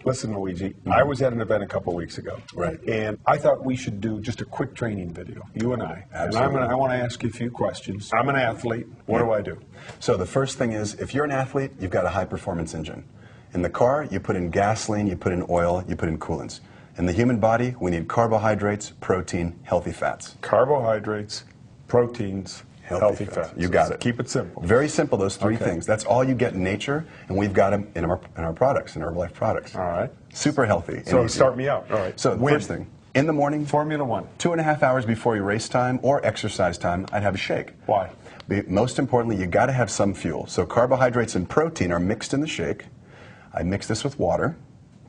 Listen, Luigi, I was at an event a couple weeks ago. Right. And I thought we should do just a quick training video, you and I. Absolutely. And I want to ask you a few questions. I'm an athlete. What do I do? So the first thing is, if you're an athlete, you've got a high-performance engine. In the car, you put in gasoline, you put in oil, you put in coolants. In the human body, we need carbohydrates, protein, healthy fats. Carbohydrates, proteins, healthy fats. You got it. Keep it simple. Very simple, those three things. That's all you get in nature, and we've got them in our products, in Herbalife products. All right. Super healthy. So start me out. All right. So first thing, in the morning, Formula One. 2.5 hours before your race time or exercise time, I'd have a shake. Why? Most importantly, you got to have some fuel. So carbohydrates and protein are mixed in the shake. I mix this with water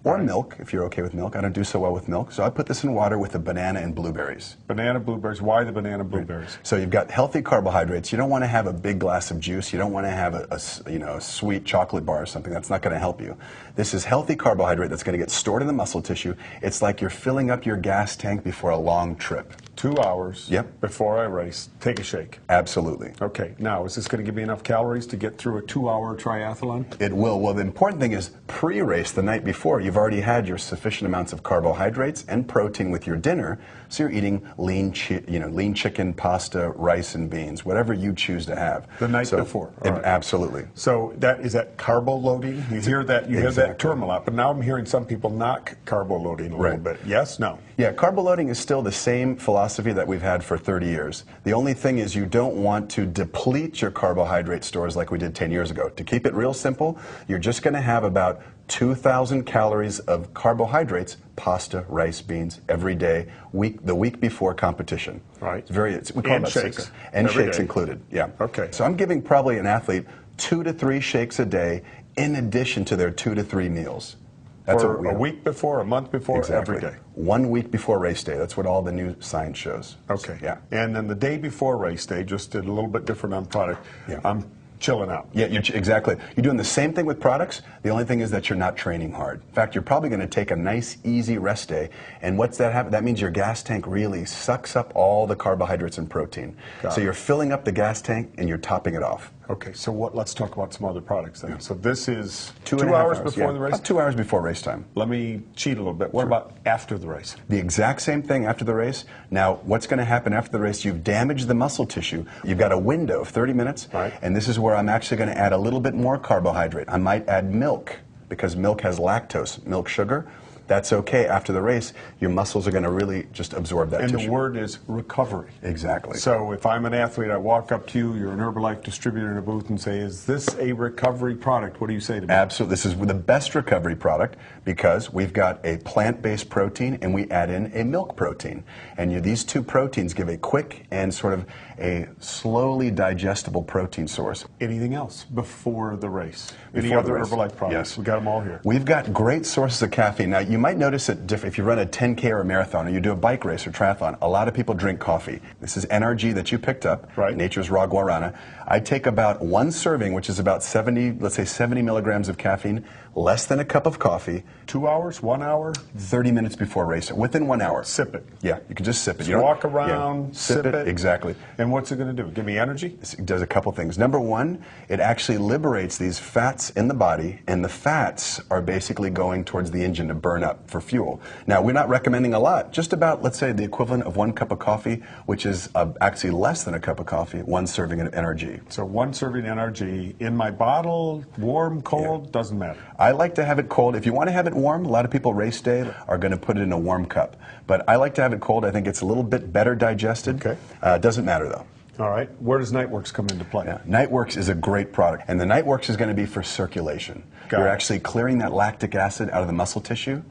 or milk, if you're okay with milk. I don't do so well with milk, so I put this in water with the banana and blueberries. Banana, blueberries. Why the banana, blueberries? So you've got healthy carbohydrates. You don't want to have a big glass of juice. You don't want to have a sweet chocolate bar or something. That's not going to help you. This is healthy carbohydrate that's going to get stored in the muscle tissue. It's like you're filling up your gas tank before a long trip. 2 hours before I race, take a shake. Absolutely. Okay, now is this going to give me enough calories to get through a 2-hour triathlon? It will. Well, the important thing is pre-race, the night before, you've already had your sufficient amounts of carbohydrates and protein with your dinner, so you're eating lean chicken, pasta, rice, and beans, whatever you choose to have. The night before. Right. Absolutely. So is that carbo loading? You hear that? You hear that term a lot, but now I'm hearing some people knock carbo loading a little bit. Yes? No? Yeah, carbo loading is still the same philosophy that we've had for 30 years. The only thing is you don't want to deplete your carbohydrate stores like we did 10 years ago. To keep it real simple, you're just going to have about 2,000 calories of carbohydrates, pasta, rice, beans, every day, the week before competition. Right. We call it shakes. And shakes included, yeah. Okay. So I'm giving probably an athlete 2 to 3 shakes a day in addition to their 2 to 3 meals. That's for a week before, a month before, every day. 1 week before race day. That's what all the new science shows. Okay. Yeah. And then the day before race day, just a little bit different on product. Yeah. I'm chilling out. Yeah, exactly. You're doing the same thing with products. The only thing is that you're not training hard. In fact, you're probably going to take a nice, easy rest day. And what's that happen? That means your gas tank really sucks up all the carbohydrates and protein. So you're filling up the gas tank and you're topping it off. Okay, so let's talk about some other products then. Yeah. So this is 2 hours before the race? About 2 hours before race time. Let me cheat a little bit. What about after the race? The exact same thing after the race. Now, what's going to happen after the race? You've damaged the muscle tissue. You've got a window of 30 minutes, and this is where I'm actually going to add a little bit more carbohydrate. I might add milk, because milk has lactose, milk sugar. That's okay. After the race, your muscles are going to really just absorb that tissue. And the word is recovery. Exactly. So if I'm an athlete, I walk up to you, you're an Herbalife distributor in a booth, and say, is this a recovery product? What do you say to me? Absolutely. This is the best recovery product because we've got a plant-based protein and we add in a milk protein. And these two proteins give a quick and sort of a slowly digestible protein source. Anything else before the race? Any other Herbalife products? Yes. We got them all here. We've got great sources of caffeine. Now, you might notice it different if you run a 10K or a marathon or you do a bike race or triathlon. A lot of people drink coffee. This is NRG that you picked up, Nature's Raw Guarana. I take about 1 serving, which is about 70, let's say 70 milligrams of caffeine, less than a cup of coffee. 2 hours, 1 hour? 30 minutes before race, within 1 hour. Sip it. Yeah, you can just sip it. So you walk around, sip it. Exactly. And what's it going to do? Give me energy? It does a couple things. Number one, it actually liberates these fats in the body, and the fats are basically going towards the engine to burn up for fuel. Now, we're not recommending a lot, just about, let's say, the equivalent of 1 cup of coffee, which is actually less than a cup of coffee, 1 serving of NRG. So 1 serving NRG in my bottle, warm, cold, doesn't matter. I like to have it cold. If you want to have it warm, a lot of people race day are going to put it in a warm cup. But I like to have it cold. I think it's a little bit better digested. Okay. Doesn't matter, though. All right. Where does Nightworks come into play? Yeah. Nightworks is a great product. And the Nightworks is going to be for circulation. You're actually clearing that lactic acid out of the muscle tissue.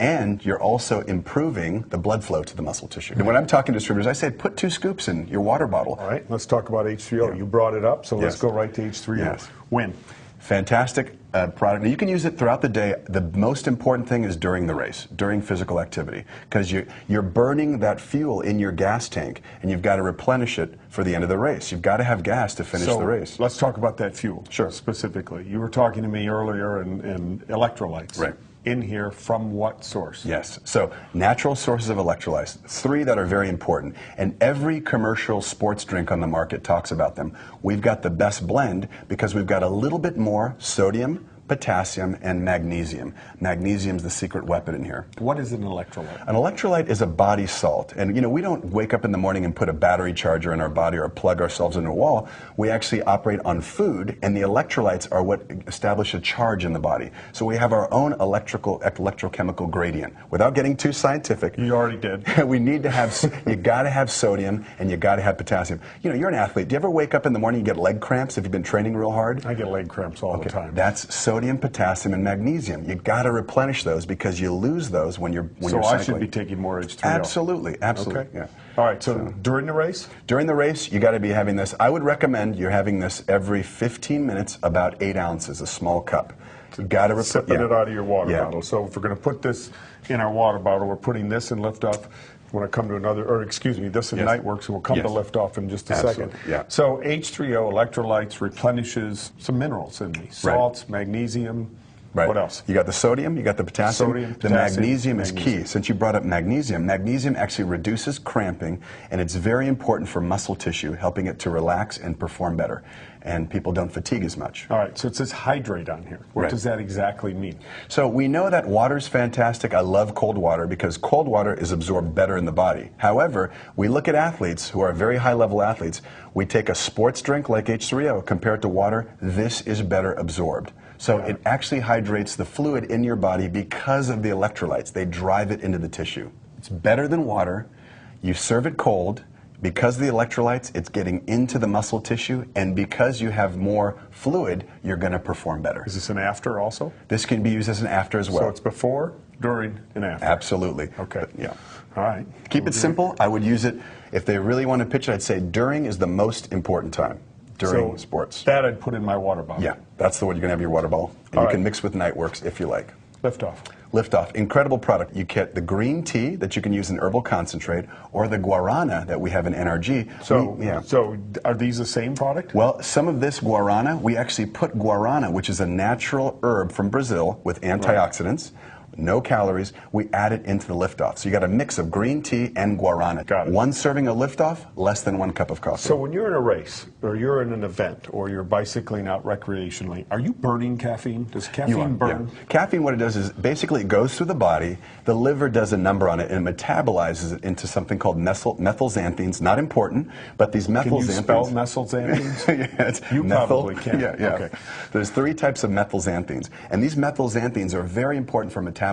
And you're also improving the blood flow to the muscle tissue. And when I'm talking to distributors, I say put 2 scoops in your water bottle. All right, let's talk about H3O. You brought it up, so let's go right to H3O. Yes. When? Fantastic product. Now, you can use it throughout the day. The most important thing is during the race, during physical activity, because you're burning that fuel in your gas tank, and you've got to replenish it for the end of the race. You've got to have gas to finish the race. Let's talk about that fuel. Sure. Specifically. You were talking to me earlier in electrolytes. Right. In here from what source? Yes. So natural sources of electrolytes, 3 that are very important. And every commercial sports drink on the market talks about them. We've got the best blend because we've got a little bit more sodium, potassium, and magnesium. Magnesium's the secret weapon in here. What is an electrolyte? An electrolyte is a body salt. And you know, we don't wake up in the morning and put a battery charger in our body or plug ourselves into a wall. We actually operate on food, and the electrolytes are what establish a charge in the body. So we have our own electrochemical gradient. Without getting too scientific. You already did. We need to have, you gotta have sodium and you gotta have potassium. You know, you're an athlete. Do you ever wake up in the morning and get leg cramps if you've been training real hard? I get leg cramps all the time. That's sodium, potassium, and magnesium. You gotta replenish those because you lose those when you're So I should be taking more H3O. Absolutely, absolutely. Okay. Yeah. All right, so during the race? During the race, you got to be having this. I would recommend you're having this every 15 minutes, about 8 ounces, a small cup. You got to sipping it out of your water bottle. So if we're going to put this in our water bottle, we're putting this in liftoff. When I come to another, or excuse me, this in Nightworks, and we'll come to liftoff in just a second. Yeah. So H3O, electrolytes, replenishes some minerals in me. Salts, magnesium. Right. What else? You got the sodium, you got the potassium. Sodium, the magnesium is key. Since you brought up magnesium, magnesium actually reduces cramping, and it's very important for muscle tissue, helping it to relax and perform better. And people don't fatigue as much. All right, so it says hydrate on here. What does that exactly mean? So we know that water's fantastic. I love cold water because cold water is absorbed better in the body. However, we look at athletes who are very high-level athletes. We take a sports drink like H3O, compare it to water, this is better absorbed. So it actually hydrates the fluid in your body because of the electrolytes. They drive it into the tissue. It's better than water. You serve it cold. Because of the electrolytes, it's getting into the muscle tissue, and because you have more fluid, you're going to perform better. Is this an after also? This can be used as an after as well. So it's before, during, and after? Absolutely. Okay. But, yeah. All right. Keep it simple. I would use it, if they really want to pitch it, I'd say during is the most important time. During sports. That I'd put in my water bottle. Yeah, that's the one you're going to have your water bottle. And you can mix with Nightworks if you like. Liftoff. Liftoff, incredible product. You get the green tea that you can use in herbal concentrate, or the guarana that we have in NRG. So are these the same product? Well, some of this guarana, we actually put guarana, which is a natural herb from Brazil with antioxidants. No calories. We add it into the Liftoff. So you got a mix of green tea and guarana. Got it. One serving of Liftoff, less than 1 cup of coffee. So when you're in a race, or you're in an event, or you're bicycling out recreationally, are you burning caffeine? Does caffeine burn? Yeah. Caffeine, what it does is basically it goes through the body, the liver does a number on it, and it metabolizes it into something called methylxanthines. Not important, but these methylxanthines. Can you spell methylxanthines? Yeah, it's you probably can. Yeah. Okay. There's 3 types of methylxanthines, and these methylxanthines are very important for metabolism.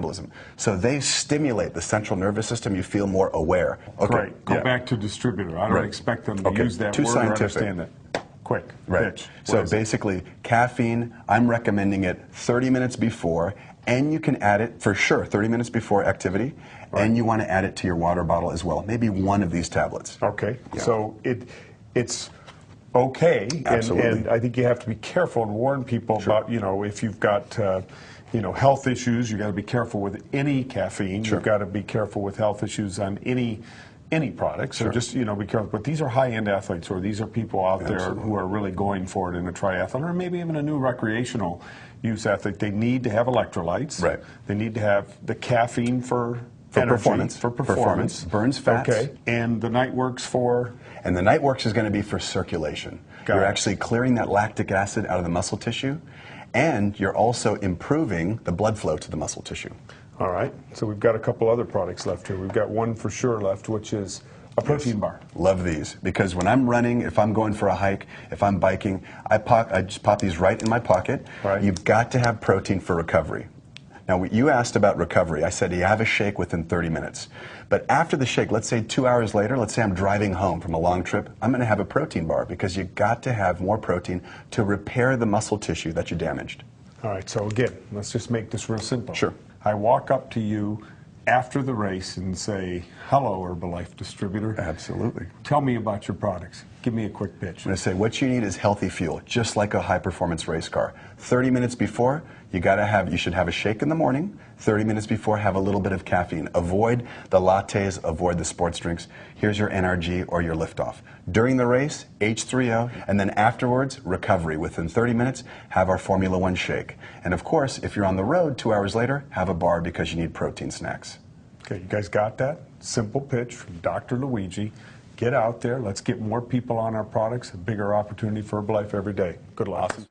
So they stimulate the central nervous system. You feel more aware. Okay. Great. Go back to distributor. I don't expect them to use that Too word scientific. or understand it. Quick. Pitch. So basically, caffeine, I'm recommending it 30 minutes before, and you can add it, for sure, 30 minutes before activity, and you want to add it to your water bottle as well. Maybe 1 of these tablets. Okay. Yeah. So it's okay, and I think you have to be careful and warn people about, you know, if you've got health issues, you got to be careful with any caffeine. You've got to be careful with health issues on any product. So just, be careful. But these are high-end athletes, or these are people out there who are really going for it in a triathlon, or maybe even a new recreational use athlete. They need to have electrolytes. Right. They need to have the caffeine for energy, performance. Burns fats. Okay. And the Nightworks for? And the Nightworks is going to be for circulation. You're actually clearing that lactic acid out of the muscle tissue, and you're also improving the blood flow to the muscle tissue. All right. So we've got a couple other products left here. We've got one for sure left, which is a protein bar. Love these, because when I'm running, if I'm going for a hike, if I'm biking, I just pop these right in my pocket. Right. You've got to have protein for recovery. Now, you asked about recovery. I said you have a shake within 30 minutes. But after the shake, let's say 2 hours later, let's say I'm driving home from a long trip, I'm going to have a protein bar, because you've got to have more protein to repair the muscle tissue that you damaged. All right, so again, let's just make this real simple. Sure. I walk up to you after the race and say, hello, Herbalife distributor. Absolutely. Tell me about your products. Give me a quick pitch. I'm going to say what you need is healthy fuel, just like a high-performance race car. 30 minutes before, you should have a shake in the morning. 30 minutes before, have a little bit of caffeine. Avoid the lattes, avoid the sports drinks. Here's your NRG or your Liftoff. During the race, H3O, and then afterwards, recovery. Within 30 minutes, have our Formula 1 shake. And of course, if you're on the road 2 hours later, have a bar because you need protein snacks. Okay, you guys got that? Simple pitch from Dr. Luigi. Get out there. Let's get more people on our products. A bigger opportunity for Herbalife every day. Good luck. Awesome.